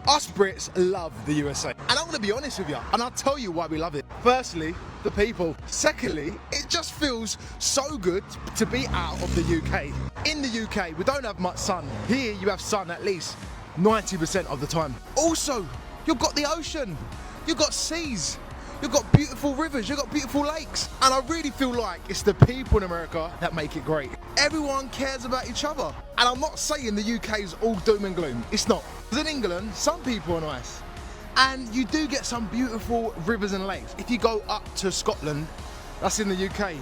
Us Brits love the USA. And I'm going to be honest with you, and I'll tell you why we love it. Firstly, the people. Secondly, it just feels so good to be out of the UK. In the UK, we don't have much sun. Here, you have sun at least 90% of the time. Also, you've got the ocean. You've got seas. You've got beautiful rivers, you've got beautiful lakes. And I really feel like it's the people in America that make it great. Everyone cares about each other. And I'm not saying the UK is all doom and gloom. It's not. Because in England, some people are nice. And you do get some beautiful rivers and lakes. If you go up to Scotland, that's in the UK.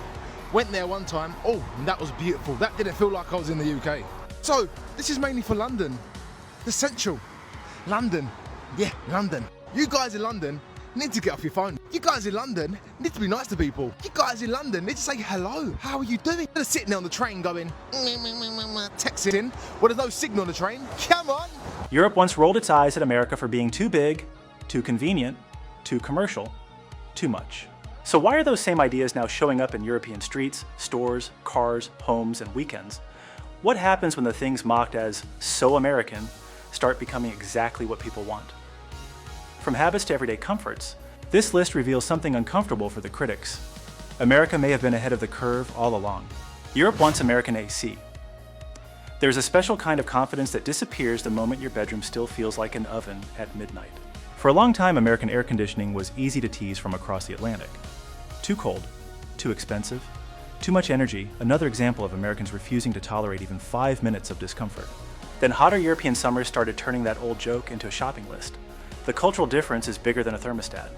Went there one time, oh, that was beautiful. That didn't feel like I was in the UK. So, this is mainly for London. The central. London. Yeah, London. You guys in London need to get off your phone. You guys in London need to be nice to people. You guys in London need to say hello. How are you doing? Instead of sitting there on the train going, texting, well, there's no signal on the train. Come on. Europe once rolled its eyes at America for being too big, too convenient, too commercial, too much. So why are those same ideas now showing up in European streets, stores, cars, homes, and weekends? What happens when the things mocked as so American start becoming exactly what people want? From habits to everyday comforts, this list reveals something uncomfortable for the critics. America may have been ahead of the curve all along. Europe wants American AC. There's a special kind of confidence that disappears the moment your bedroom still feels like an oven at midnight. For a long time, American air conditioning was easy to tease from across the Atlantic. Too cold, too expensive, too much energy, another example of Americans refusing to tolerate even 5 minutes of discomfort. Then hotter European summers started turning that old joke into a shopping list. The cultural difference is bigger than a thermostat.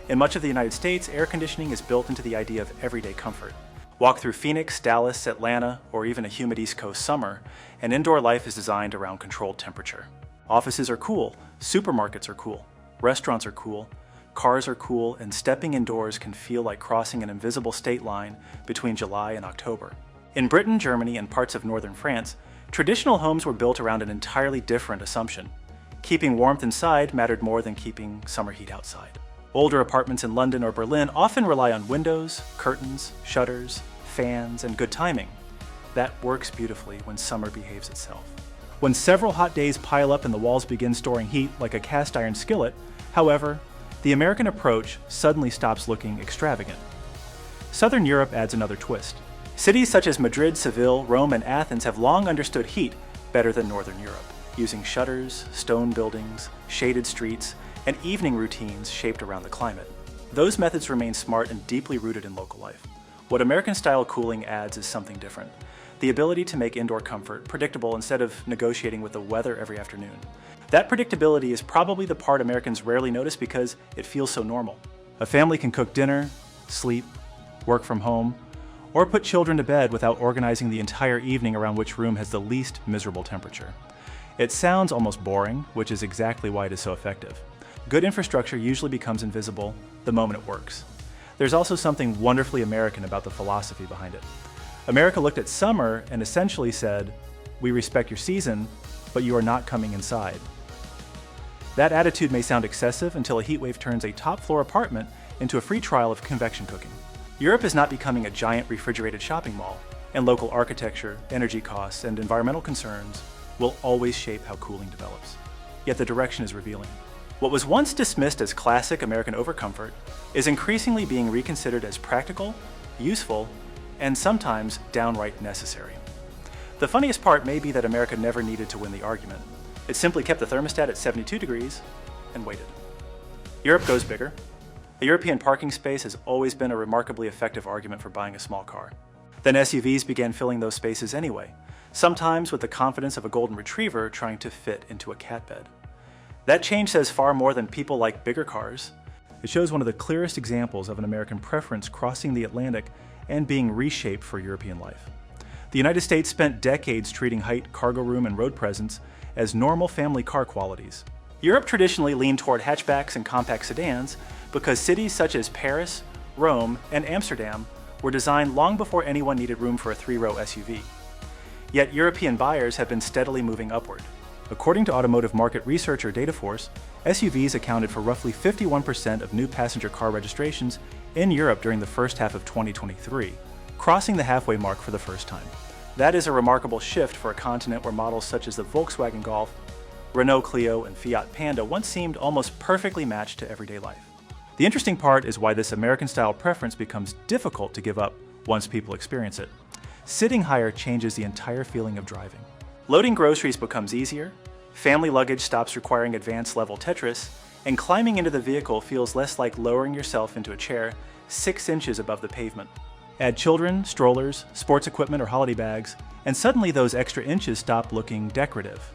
In much of the United States, air conditioning is built into the idea of everyday comfort. Walk through Phoenix, Dallas, Atlanta, or even a humid East Coast summer, and indoor life is designed around controlled temperature. Offices are cool, supermarkets are cool, restaurants are cool, cars are cool, and stepping indoors can feel like crossing an invisible state line between July and October. In Britain, Germany, and parts of northern France, traditional homes were built around an entirely different assumption. Keeping warmth inside mattered more than keeping summer heat outside. Older apartments in London or Berlin often rely on windows, curtains, shutters, fans, and good timing. That works beautifully when summer behaves itself. When several hot days pile up and the walls begin storing heat like a cast iron skillet, however, the American approach suddenly stops looking extravagant. Southern Europe adds another twist. Cities such as Madrid, Seville, Rome, and Athens have long understood heat better than Northern Europe, using shutters, stone buildings, shaded streets, and evening routines shaped around the climate. Those methods remain smart and deeply rooted in local life. What American-style cooling adds is something different. The ability to make indoor comfort predictable instead of negotiating with the weather every afternoon. That predictability is probably the part Americans rarely notice because it feels so normal. A family can cook dinner, sleep, work from home, or put children to bed without organizing the entire evening around which room has the least miserable temperature. It sounds almost boring, which is exactly why it is so effective. Good infrastructure usually becomes invisible the moment it works. There's also something wonderfully American about the philosophy behind it. America looked at summer and essentially said, "We respect your season, but you are not coming inside." That attitude may sound excessive until a heat wave turns a top-floor apartment into a free trial of convection cooking. Europe is not becoming a giant refrigerated shopping mall, and local architecture, energy costs, and environmental concerns will always shape how cooling develops. Yet the direction is revealing. What was once dismissed as classic American overcomfort is increasingly being reconsidered as practical, useful, and sometimes downright necessary. The funniest part may be that America never needed to win the argument. It simply kept the thermostat at 72 degrees and waited. Europe goes bigger. A European parking space has always been a remarkably effective argument for buying a small car. Then SUVs began filling those spaces anyway, sometimes with the confidence of a golden retriever trying to fit into a cat bed. That change says far more than people like bigger cars. It shows one of the clearest examples of an American preference crossing the Atlantic and being reshaped for European life. The United States spent decades treating height, cargo room, and road presence as normal family car qualities. Europe traditionally leaned toward hatchbacks and compact sedans because cities such as Paris, Rome, and Amsterdam were designed long before anyone needed room for a 3-row SUV. Yet European buyers have been steadily moving upward. According to automotive market researcher Dataforce, SUVs accounted for roughly 51% of new passenger car registrations in Europe during the first half of 2023, crossing the halfway mark for the first time. That is a remarkable shift for a continent where models such as the Volkswagen Golf Renault Clio and Fiat Panda once seemed almost perfectly matched to everyday life. The interesting part is why this American-style preference becomes difficult to give up once people experience it. Sitting higher changes the entire feeling of driving. Loading groceries becomes easier, family luggage stops requiring advanced-level Tetris, and climbing into the vehicle feels less like lowering yourself into a chair 6 inches above the pavement. Add children, strollers, sports equipment, or holiday bags, and suddenly those extra inches stop looking decorative.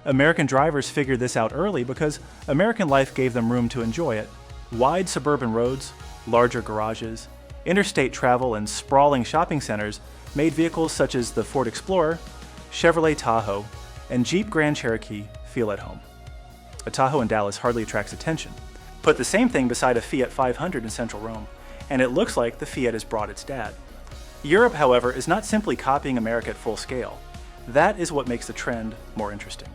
American drivers figured this out early because American life gave them room to enjoy it. Wide suburban roads, larger garages, interstate travel, and sprawling shopping centers made vehicles such as the Ford Explorer, Chevrolet Tahoe, and Jeep Grand Cherokee feel at home. A Tahoe in Dallas hardly attracts attention. Put the same thing beside a Fiat 500 in central Rome, and it looks like the Fiat has brought its dad. Europe, however, is not simply copying America at full scale. That is what makes the trend more interesting.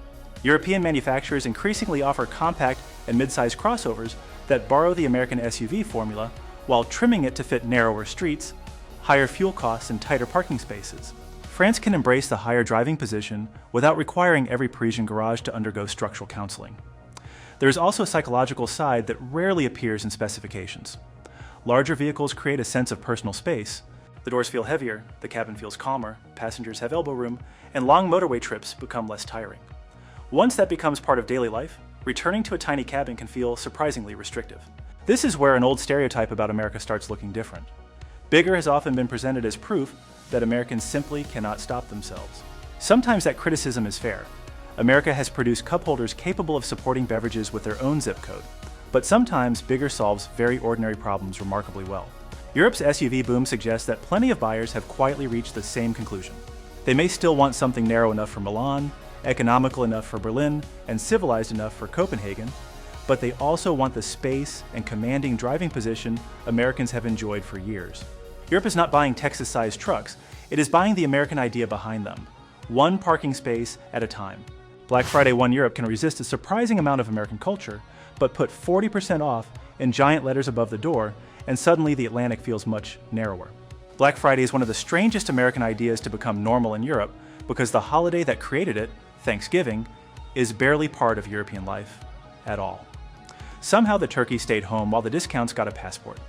European manufacturers increasingly offer compact and mid-sized crossovers that borrow the American SUV formula while trimming it to fit narrower streets, higher fuel costs, and tighter parking spaces. France can embrace the higher driving position without requiring every Parisian garage to undergo structural counseling. There is also a psychological side that rarely appears in specifications. Larger vehicles create a sense of personal space. The doors feel heavier, the cabin feels calmer, passengers have elbow room, and long motorway trips become less tiring. Once that becomes part of daily life, returning to a tiny cabin can feel surprisingly restrictive. This is where an old stereotype about America starts looking different. Bigger has often been presented as proof that Americans simply cannot stop themselves. Sometimes that criticism is fair. America has produced cup holders capable of supporting beverages with their own zip code. But sometimes bigger solves very ordinary problems remarkably well. Europe's SUV boom suggests that plenty of buyers have quietly reached the same conclusion. They may still want something narrow enough for Milan, economical enough for Berlin, and civilized enough for Copenhagen, but they also want the space and commanding driving position Americans have enjoyed for years. Europe is not buying Texas-sized trucks, it is buying the American idea behind them, one parking space at a time. Black Friday One Europe can resist a surprising amount of American culture, but put 40% off in giant letters above the door, and suddenly the Atlantic feels much narrower. Black Friday is one of the strangest American ideas to become normal in Europe because the holiday that created it, Thanksgiving, is barely part of European life at all. Somehow the turkey stayed home while the discounts got a passport.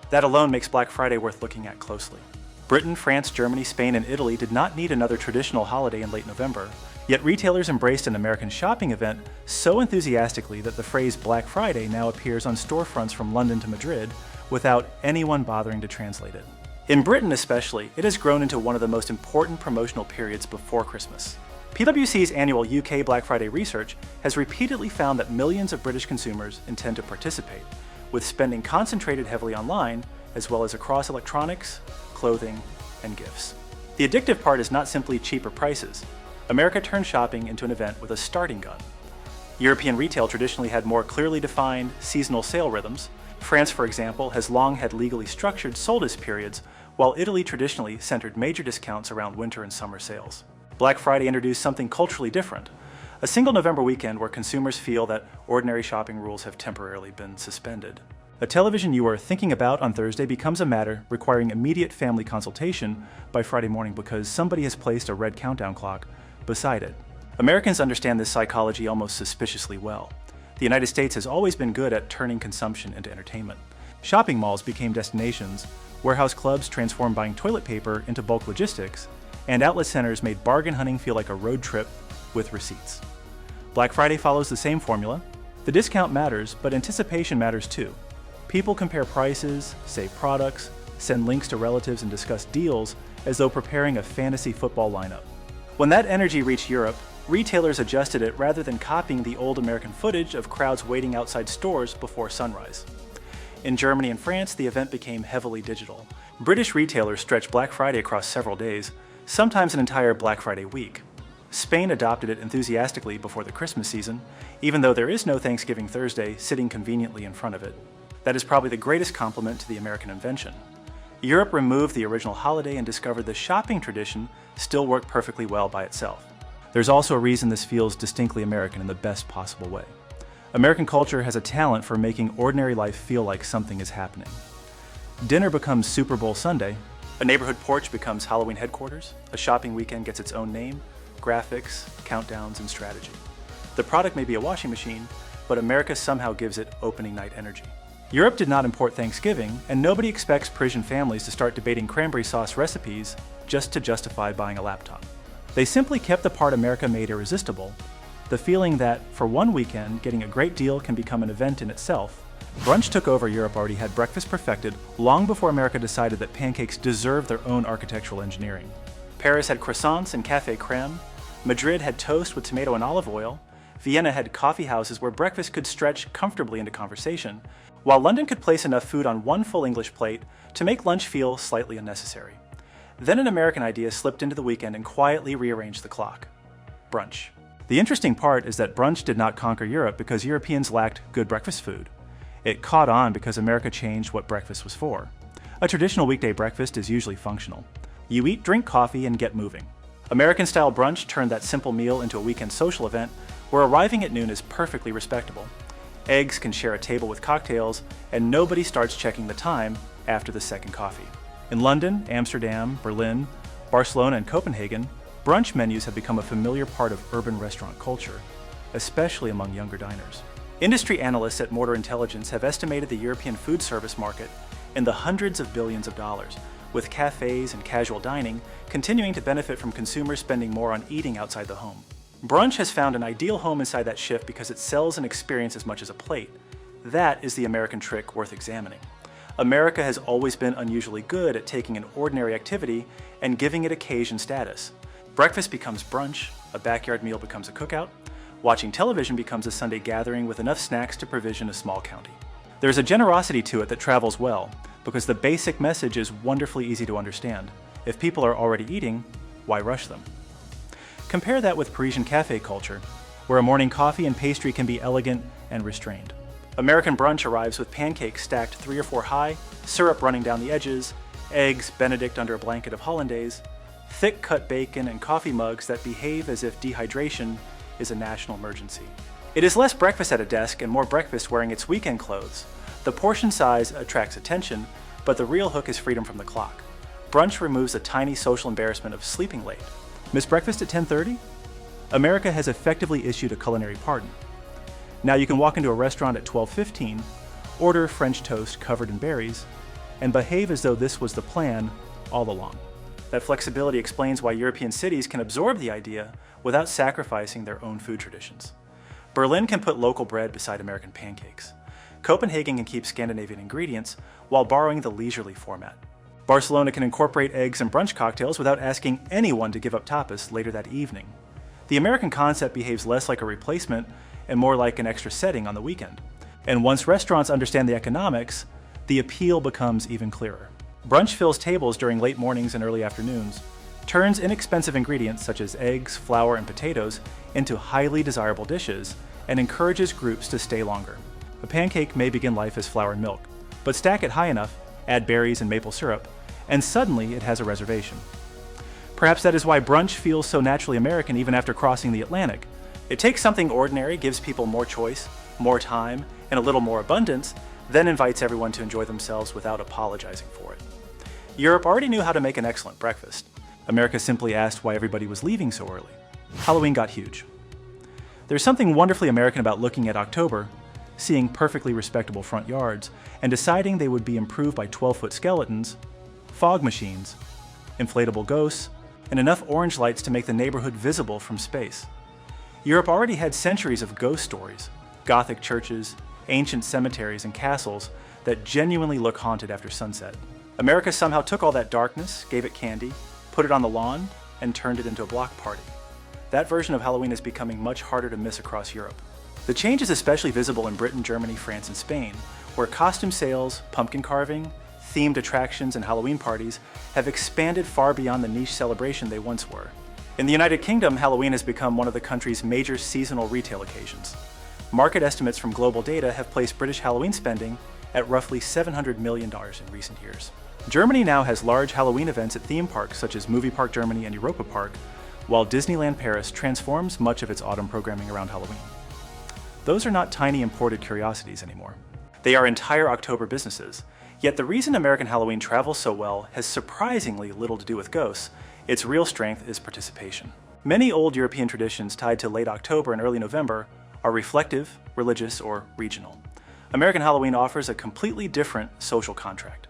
That alone makes Black Friday worth looking at closely. Britain, France, Germany, Spain, and Italy did not need another traditional holiday in late November, yet retailers embraced an American shopping event so enthusiastically that the phrase Black Friday now appears on storefronts from London to Madrid without anyone bothering to translate it. In Britain especially, it has grown into one of the most important promotional periods before Christmas. PwC's annual UK Black Friday research has repeatedly found that millions of British consumers intend to participate, with spending concentrated heavily online, as well as across electronics, clothing, and gifts. The addictive part is not simply cheaper prices. America turned shopping into an event with a starting gun. European retail traditionally had more clearly defined seasonal sale rhythms. France, for example, has long had legally structured soldis periods, while Italy traditionally centered major discounts around winter and summer sales. Black Friday introduced something culturally different, a single November weekend where consumers feel that ordinary shopping rules have temporarily been suspended. A television you are thinking about on Thursday becomes a matter requiring immediate family consultation by Friday morning because somebody has placed a red countdown clock beside it. Americans understand this psychology almost suspiciously well. The United States has always been good at turning consumption into entertainment. Shopping malls became destinations, warehouse clubs transformed buying toilet paper into bulk logistics, and outlet centers made bargain hunting feel like a road trip with receipts. Black Friday follows the same formula. The discount matters, but anticipation matters too. People compare prices, save products, send links to relatives, and discuss deals as though preparing a fantasy football lineup. When that energy reached Europe, retailers adjusted it rather than copying the old American footage of crowds waiting outside stores before sunrise. In Germany and France, the event became heavily digital. British retailers stretched Black Friday across several days, sometimes an entire Black Friday week. Spain adopted it enthusiastically before the Christmas season, even though there is no Thanksgiving Thursday sitting conveniently in front of it. That is probably the greatest compliment to the American invention. Europe removed the original holiday and discovered the shopping tradition still worked perfectly well by itself. There's also a reason this feels distinctly American in the best possible way. American culture has a talent for making ordinary life feel like something is happening. Dinner becomes Super Bowl Sunday, a neighborhood porch becomes Halloween headquarters, a shopping weekend gets its own name, graphics, countdowns, and strategy. The product may be a washing machine, but America somehow gives it opening night energy. Europe did not import Thanksgiving, and nobody expects Parisian families to start debating cranberry sauce recipes just to justify buying a laptop. They simply kept the part America made irresistible, the feeling that, for one weekend, getting a great deal can become an event in itself. Brunch took over. Europe already had breakfast perfected long before America decided that pancakes deserved their own architectural engineering. Paris had croissants and café crème, Madrid had toast with tomato and olive oil, Vienna had coffee houses where breakfast could stretch comfortably into conversation, while London could place enough food on one full English plate to make lunch feel slightly unnecessary. Then an American idea slipped into the weekend and quietly rearranged the clock: brunch. The interesting part is that brunch did not conquer Europe because Europeans lacked good breakfast food. It caught on because America changed what breakfast was for. A traditional weekday breakfast is usually functional. You eat, drink coffee, and get moving. American-style brunch turned that simple meal into a weekend social event where arriving at noon is perfectly respectable. Eggs can share a table with cocktails, and nobody starts checking the time after the second coffee. In London, Amsterdam, Berlin, Barcelona, and Copenhagen, brunch menus have become a familiar part of urban restaurant culture, especially among younger diners. Industry analysts at Mortar Intelligence have estimated the European food service market in the hundreds of billions of dollars, with cafes and casual dining continuing to benefit from consumers spending more on eating outside the home. Brunch has found an ideal home inside that shift because it sells an experience as much as a plate. That is the American trick worth examining. America has always been unusually good at taking an ordinary activity and giving it occasion status. Breakfast becomes brunch, a backyard meal becomes a cookout, watching television becomes a Sunday gathering with enough snacks to provision a small county. There's a generosity to it that travels well, because the basic message is wonderfully easy to understand. If people are already eating, why rush them? Compare that with Parisian cafe culture, where a morning coffee and pastry can be elegant and restrained. American brunch arrives with pancakes stacked 3 or 4 high, syrup running down the edges, eggs Benedict under a blanket of hollandaise, thick-cut bacon, and coffee mugs that behave as if dehydration is a national emergency. It is less breakfast at a desk and more breakfast wearing its weekend clothes. The portion size attracts attention, but the real hook is freedom from the clock. Brunch removes the tiny social embarrassment of sleeping late. Miss breakfast at 10:30? America has effectively issued a culinary pardon. Now you can walk into a restaurant at 12:15, order French toast covered in berries, and behave as though this was the plan all along. That flexibility explains why European cities can absorb the idea without sacrificing their own food traditions. Berlin can put local bread beside American pancakes. Copenhagen can keep Scandinavian ingredients while borrowing the leisurely format. Barcelona can incorporate eggs and brunch cocktails without asking anyone to give up tapas later that evening. The American concept behaves less like a replacement and more like an extra setting on the weekend. And once restaurants understand the economics, the appeal becomes even clearer. Brunch fills tables during late mornings and early afternoons, turns inexpensive ingredients such as eggs, flour, and potatoes into highly desirable dishes, and encourages groups to stay longer. A pancake may begin life as flour and milk, but stack it high enough, add berries and maple syrup, and suddenly it has a reservation. Perhaps that is why brunch feels so naturally American even after crossing the Atlantic. It takes something ordinary, gives people more choice, more time, and a little more abundance, then invites everyone to enjoy themselves without apologizing for it. Europe already knew how to make an excellent breakfast. America simply asked why everybody was leaving so early. Halloween got huge. There's something wonderfully American about looking at October, seeing perfectly respectable front yards, and deciding they would be improved by 12-foot skeletons, fog machines, inflatable ghosts, and enough orange lights to make the neighborhood visible from space. Europe already had centuries of ghost stories, Gothic churches, ancient cemeteries, and castles that genuinely look haunted after sunset. America somehow took all that darkness, gave it candy, put it on the lawn, and turned it into a block party. That version of Halloween is becoming much harder to miss across Europe. The change is especially visible in Britain, Germany, France, and Spain, where costume sales, pumpkin carving, themed attractions, and Halloween parties have expanded far beyond the niche celebration they once were. In the United Kingdom, Halloween has become one of the country's major seasonal retail occasions. Market estimates from global data have placed British Halloween spending at roughly $700 million in recent years. Germany now has large Halloween events at theme parks such as Movie Park Germany and Europa Park, while Disneyland Paris transforms much of its autumn programming around Halloween. Those are not tiny imported curiosities anymore. They are entire October businesses. Yet the reason American Halloween travels so well has surprisingly little to do with ghosts. Its real strength is participation. Many old European traditions tied to late October and early November are reflective, religious, or regional. American Halloween offers a completely different social contract.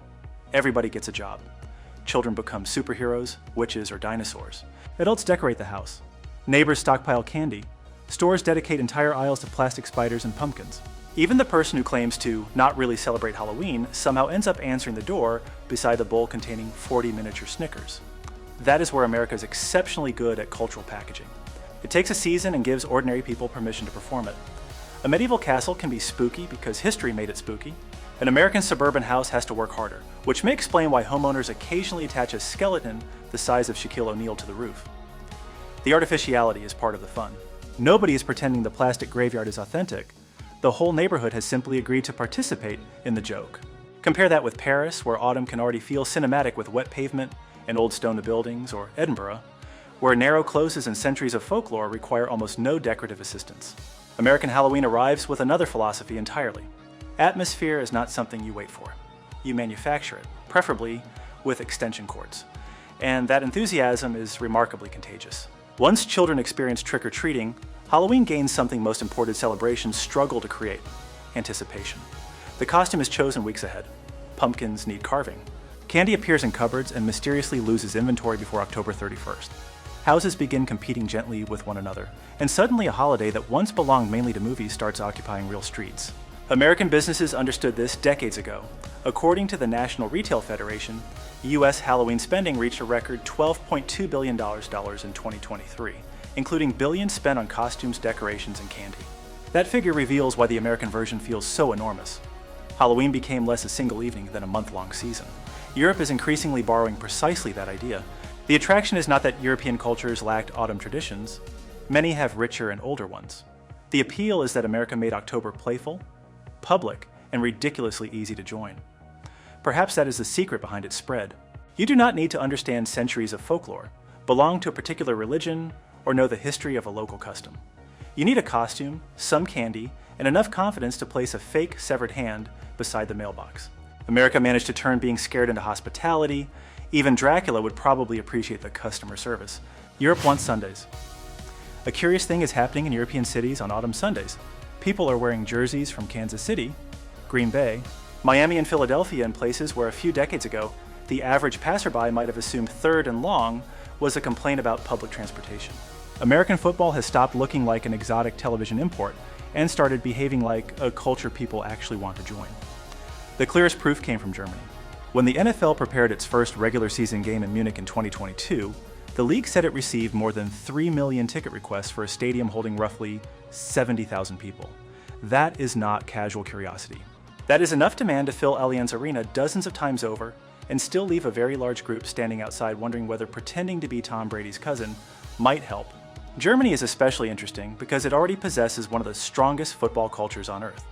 Everybody gets a job. Children become superheroes, witches, or dinosaurs. Adults decorate the house. Neighbors stockpile candy. Stores dedicate entire aisles to plastic spiders and pumpkins. Even the person who claims to not really celebrate Halloween somehow ends up answering the door beside a bowl containing 40 miniature Snickers. That is where America is exceptionally good at cultural packaging. It takes a season and gives ordinary people permission to perform it. A medieval castle can be spooky because history made it spooky. An American suburban house has to work harder, which may explain why homeowners occasionally attach a skeleton the size of Shaquille O'Neal to the roof. The artificiality is part of the fun. Nobody is pretending the plastic graveyard is authentic. The whole neighborhood has simply agreed to participate in the joke. Compare that with Paris, where autumn can already feel cinematic with wet pavement and old stone buildings, or Edinburgh, where narrow closes and centuries of folklore require almost no decorative assistance. American Halloween arrives with another philosophy entirely. Atmosphere is not something you wait for. You manufacture it, preferably with extension cords. And that enthusiasm is remarkably contagious. Once children experience trick-or-treating, Halloween gains something most imported celebrations struggle to create: anticipation. The costume is chosen weeks ahead. Pumpkins need carving. Candy appears in cupboards and mysteriously loses inventory before October 31st. Houses begin competing gently with one another, and suddenly a holiday that once belonged mainly to movies starts occupying real streets. American businesses understood this decades ago. According to the National Retail Federation, U.S. Halloween spending reached a record $12.2 billion in 2023, including billions spent on costumes, decorations, and candy. That figure reveals why the American version feels so enormous. Halloween became less a single evening than a month-long season. Europe is increasingly borrowing precisely that idea. The attraction is not that European cultures lacked autumn traditions. Many have richer and older ones. The appeal is that America made October playful, public, and ridiculously easy to join. Perhaps that is the secret behind its spread. You do not need to understand centuries of folklore, belong to a particular religion, or know the history of a local custom. You need a costume, some candy, and enough confidence to place a fake severed hand beside the mailbox. America managed to turn being scared into hospitality. Even Dracula would probably appreciate the customer service. Europe wants Sundays. A curious thing is happening in European cities on autumn Sundays. People are wearing jerseys from Kansas City, Green Bay, Miami, and Philadelphia in places where a few decades ago, the average passerby might have assumed third and long was a complaint about public transportation. American football has stopped looking like an exotic television import and started behaving like a culture people actually want to join. The clearest proof came from Germany. When the NFL prepared its first regular season game in Munich in 2022, the league said it received more than 3 million ticket requests for a stadium holding roughly 70,000 people. That is not casual curiosity. That is enough demand to fill Allianz Arena dozens of times over and still leave a very large group standing outside wondering whether pretending to be Tom Brady's cousin might help. Germany is especially interesting because it already possesses one of the strongest football cultures on earth.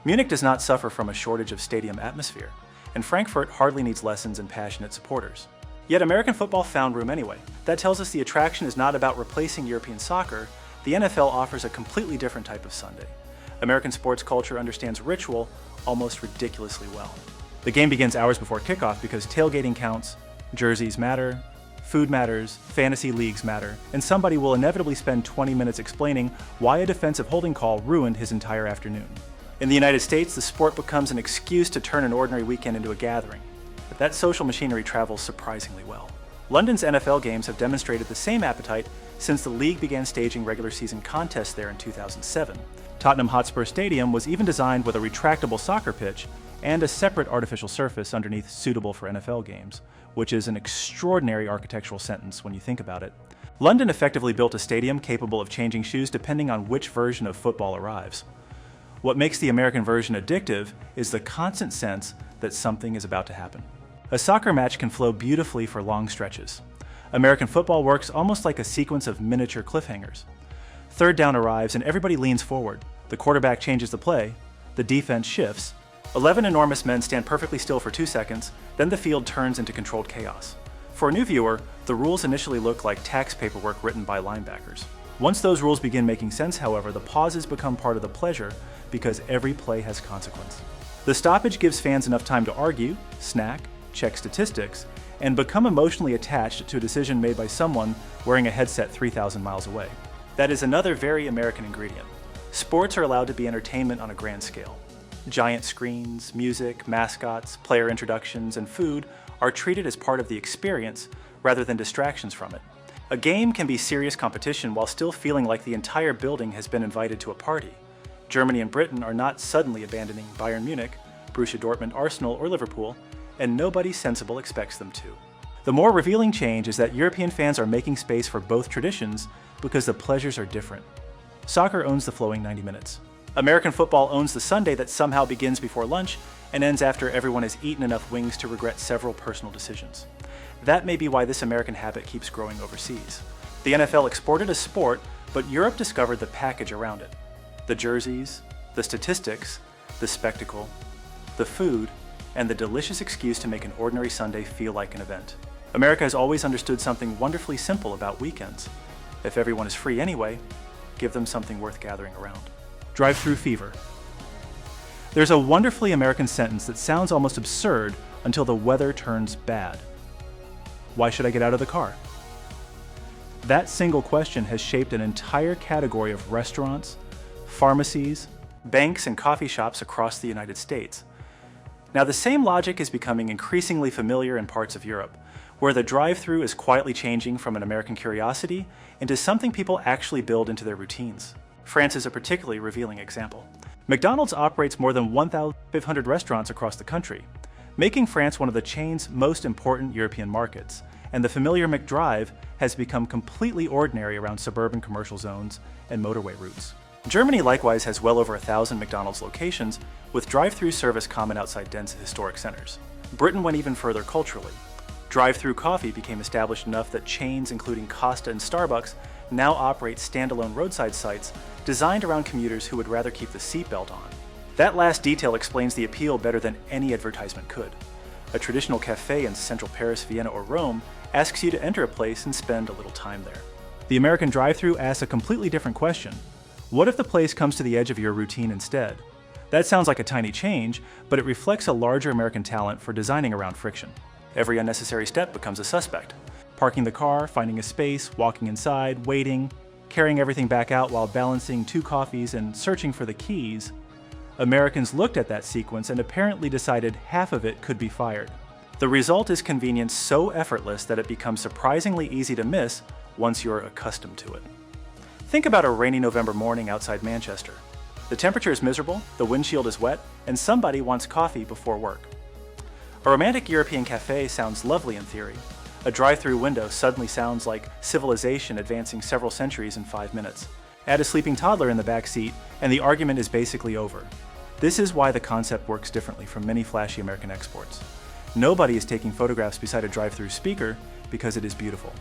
Munich does not suffer from a shortage of stadium atmosphere, and Frankfurt hardly needs lessons in passionate supporters. Yet American football found room anyway. That tells us the attraction is not about replacing European soccer. The NFL offers a completely different type of Sunday. American sports culture understands ritual almost ridiculously well. The game begins hours before kickoff because tailgating counts, jerseys matter, food matters, fantasy leagues matter, and somebody will inevitably spend 20 minutes explaining why a defensive holding call ruined his entire afternoon. In the United States, the sport becomes an excuse to turn an ordinary weekend into a gathering. But that social machinery travels surprisingly well. London's NFL games have demonstrated the same appetite since the league began staging regular season contests there in 2007. Tottenham Hotspur Stadium was even designed with a retractable soccer pitch and a separate artificial surface underneath suitable for NFL games, which is an extraordinary architectural sentence when you think about it. London effectively built a stadium capable of changing shoes depending on which version of football arrives. What makes the American version addictive is the constant sense that something is about to happen. A soccer match can flow beautifully for long stretches. American football works almost like a sequence of miniature cliffhangers. Third down arrives and everybody leans forward. The quarterback changes the play. The defense shifts. 11 enormous men stand perfectly still for 2 seconds, then the field turns into controlled chaos. For a new viewer, the rules initially look like tax paperwork written by linebackers. Once those rules begin making sense, however, the pauses become part of the pleasure because every play has consequence. The stoppage gives fans enough time to argue, snack, check statistics, and become emotionally attached to a decision made by someone wearing a headset 3,000 miles away. That is another very American ingredient. Sports are allowed to be entertainment on a grand scale. Giant screens, music, mascots, player introductions, and food are treated as part of the experience rather than distractions from it. A game can be serious competition while still feeling like the entire building has been invited to a party. Germany and Britain are not suddenly abandoning Bayern Munich, Borussia Dortmund, Arsenal, or Liverpool, and nobody sensible expects them to. The more revealing change is that European fans are making space for both traditions because the pleasures are different. Soccer owns the flowing 90 minutes. American football owns the Sunday that somehow begins before lunch and ends after everyone has eaten enough wings to regret several personal decisions. That may be why this American habit keeps growing overseas. The NFL exported a sport, but Europe discovered the package around it. The jerseys, the statistics, the spectacle, the food, and the delicious excuse to make an ordinary Sunday feel like an event. America has always understood something wonderfully simple about weekends. If everyone is free anyway, give them something worth gathering around. Drive-thru fever. There's a wonderfully American sentence that sounds almost absurd until the weather turns bad. Why should I get out of the car? That single question has shaped an entire category of restaurants, pharmacies, banks, and coffee shops across the United States. Now, the same logic is becoming increasingly familiar in parts of Europe, where the drive-thru is quietly changing from an American curiosity into something people actually build into their routines. France is a particularly revealing example. McDonald's operates more than 1,500 restaurants across the country, making France one of the chain's most important European markets, and the familiar McDrive has become completely ordinary around suburban commercial zones and motorway routes. Germany likewise has well over 1,000 McDonald's locations, with drive-thru service common outside dense historic centers. Britain went even further culturally. Drive-thru coffee became established enough that chains including Costa and Starbucks now operate standalone roadside sites designed around commuters who would rather keep the seatbelt on. That last detail explains the appeal better than any advertisement could. A traditional cafe in central Paris, Vienna, or Rome asks you to enter a place and spend a little time there. The American drive-thru asks a completely different question. What if the place comes to the edge of your routine instead? That sounds like a tiny change, but it reflects a larger American talent for designing around friction. Every unnecessary step becomes a suspect. Parking the car, finding a space, walking inside, waiting, carrying everything back out while balancing 2 coffees and searching for the keys. Americans looked at that sequence and apparently decided half of it could be fired. The result is convenience so effortless that it becomes surprisingly easy to miss once you're accustomed to it. Think about a rainy November morning outside Manchester. The temperature is miserable, the windshield is wet, and somebody wants coffee before work. A romantic European cafe sounds lovely in theory. A drive-thru window suddenly sounds like civilization advancing several centuries in 5 minutes. Add a sleeping toddler in the back seat, and the argument is basically over. This is why the concept works differently from many flashy American exports. Nobody is taking photographs beside a drive-thru speaker because it is beautiful.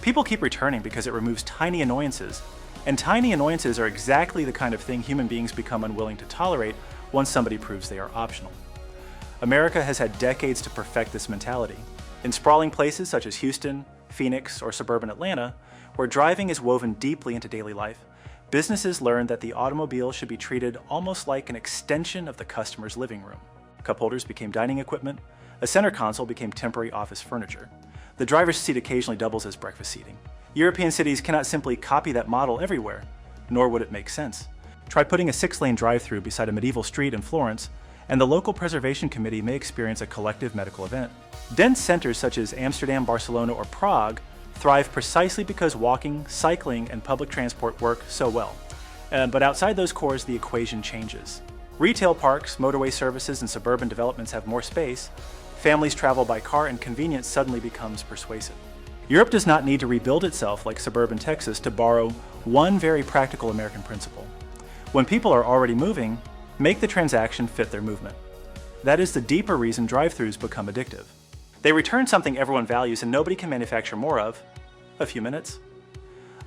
People keep returning because it removes tiny annoyances, and tiny annoyances are exactly the kind of thing human beings become unwilling to tolerate once somebody proves they are optional. America has had decades to perfect this mentality. In sprawling places such as Houston, Phoenix, or suburban Atlanta, where driving is woven deeply into daily life, businesses learned that the automobile should be treated almost like an extension of the customer's living room. Cup holders became dining equipment, a center console became temporary office furniture. The driver's seat occasionally doubles as breakfast seating. European cities cannot simply copy that model everywhere, nor would it make sense. Try putting a 6-lane drive-thru beside a medieval street in Florence, and the local preservation committee may experience a collective medical event. Dense centers such as Amsterdam, Barcelona, or Prague thrive precisely because walking, cycling, and public transport work so well. But outside those cores, the equation changes. Retail parks, motorway services, and suburban developments have more space. Families travel by car, and convenience suddenly becomes persuasive. Europe does not need to rebuild itself like suburban Texas to borrow one very practical American principle. When people are already moving, make the transaction fit their movement. That is the deeper reason drive-thrus become addictive. They return something everyone values and nobody can manufacture more of: a few minutes.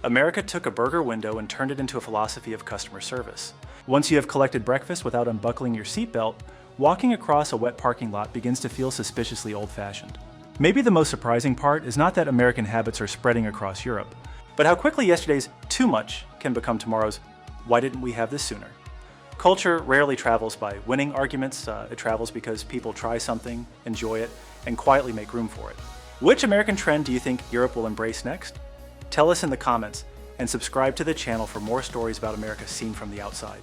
America took a burger window and turned it into a philosophy of customer service. Once you have collected breakfast without unbuckling your seatbelt, walking across a wet parking lot begins to feel suspiciously old-fashioned. Maybe the most surprising part is not that American habits are spreading across Europe, but how quickly yesterday's too much can become tomorrow's why didn't we have this sooner? Culture rarely travels by winning arguments. It travels because people try something, enjoy it, and quietly make room for it. Which American trend do you think Europe will embrace next? Tell us in the comments, and subscribe to the channel for more stories about America seen from the outside.